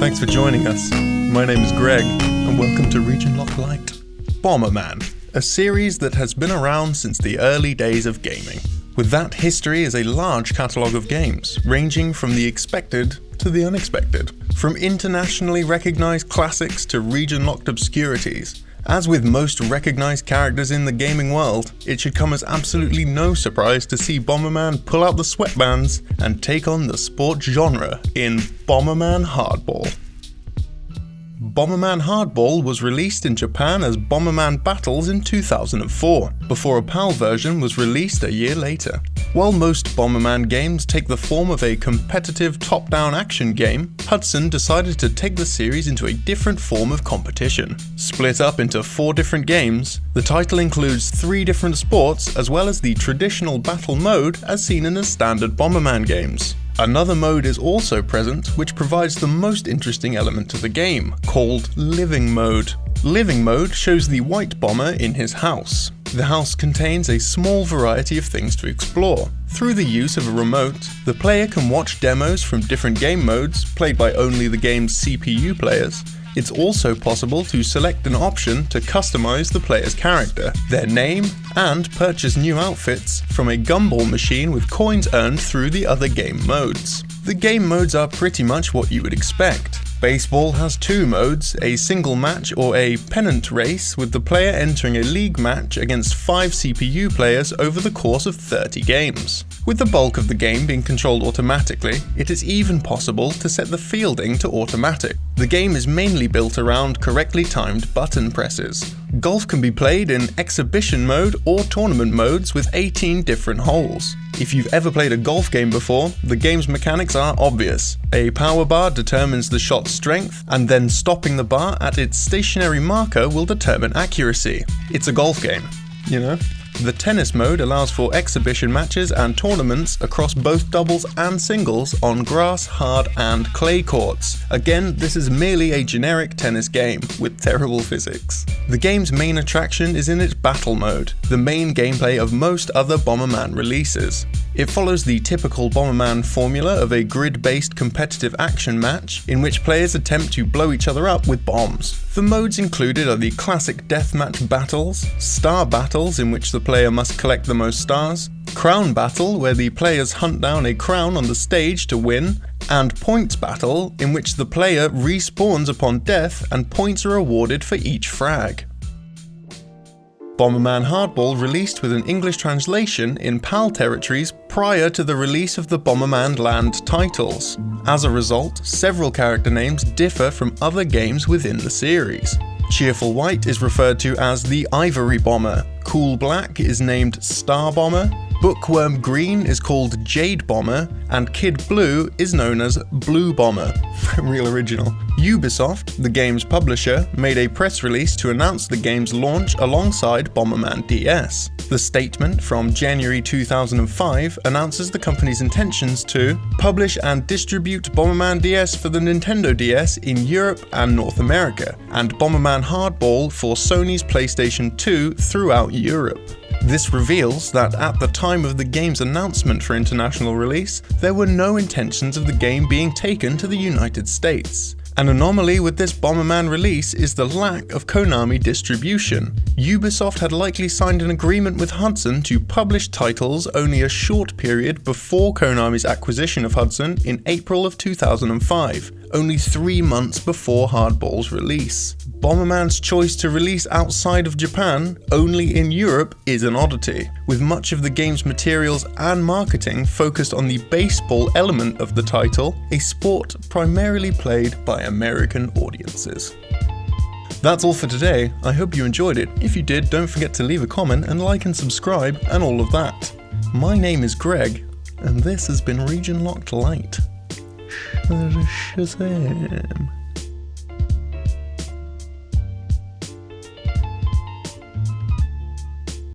Thanks for joining us. My name is Greg, and welcome to Region Lock Light. Bomberman, a series that has been around since the early days of gaming. With that history is a large catalogue of games, ranging from the expected to the unexpected. From internationally recognised classics to region-locked obscurities. As with most recognised characters in the gaming world, it should come as absolutely no surprise to see Bomberman pull out the sweatbands and take on the sport genre in Bomberman Hardball. Bomberman Hardball was released in Japan as Bomberman Battles in 2004, before a PAL version was released a year later. While most Bomberman games take the form of a competitive top-down action game, Hudson decided to take the series into a different form of competition. Split up into 4 different games, the title includes 3 different sports as well as the traditional battle mode as seen in the standard Bomberman games. Another mode is also present, which provides the most interesting element to the game, called Living Mode. Living Mode shows the white bomber in his house. The house contains a small variety of things to explore. Through the use of a remote, the player can watch demos from different game modes, played by only the game's CPU players. It's also possible to select an option to customize the player's character, their name, and purchase new outfits from a gumball machine with coins earned through the other game modes. The game modes are pretty much what you would expect. Baseball has 2 modes, a single match or a pennant race, with the player entering a league match against 5 CPU players over the course of 30 games. With the bulk of the game being controlled automatically, it is even possible to set the fielding to automatic. The game is mainly built around correctly timed button presses. Golf can be played in exhibition mode or tournament modes with 18 different holes. If you've ever played a golf game before, the game's mechanics are obvious. A power bar determines the shot's strength, and then stopping the bar at its stationary marker will determine accuracy. It's a golf game, you know? The tennis mode allows for exhibition matches and tournaments across both doubles and singles on grass, hard, and clay courts. Again, this is merely a generic tennis game with terrible physics. The game's main attraction is in its battle mode, the main gameplay of most other Bomberman releases. It follows the typical Bomberman formula of a grid-based competitive action match in which players attempt to blow each other up with bombs. The modes included are the classic deathmatch battles, star battles in which the player must collect the most stars, crown battle where the players hunt down a crown on the stage to win, and points battle in which the player respawns upon death and points are awarded for each frag. Bomberman Hardball released with an English translation in PAL territories prior to the release of the Bomberman Land titles. As a result, several character names differ from other games within the series. Cheerful White is referred to as the Ivory Bomber, Cool Black is named Star Bomber, Bookworm Green is called Jade Bomber, and Kid Blue is known as Blue Bomber. Real original. Ubisoft, the game's publisher, made a press release to announce the game's launch alongside Bomberman DS. The statement from January 2005 announces the company's intentions to publish and distribute Bomberman DS for the Nintendo DS in Europe and North America, and Bomberman Hardball for Sony's PlayStation 2 throughout Europe. This reveals that at the time of the game's announcement for international release, there were no intentions of the game being taken to the United States. An anomaly with this Bomberman release is the lack of Konami distribution. Ubisoft had likely signed an agreement with Hudson to publish titles only a short period before Konami's acquisition of Hudson in April of 2005, only 3 months before Hardball's release. Bomberman's choice to release outside of Japan, only in Europe, is an oddity, with much of the game's materials and marketing focused on the baseball element of the title, a sport primarily played by American audiences. That's all for today. I hope you enjoyed it. If you did, don't forget to leave a comment and like and subscribe and all of that. My name is Greg, and this has been Region Locked Light. Shazam.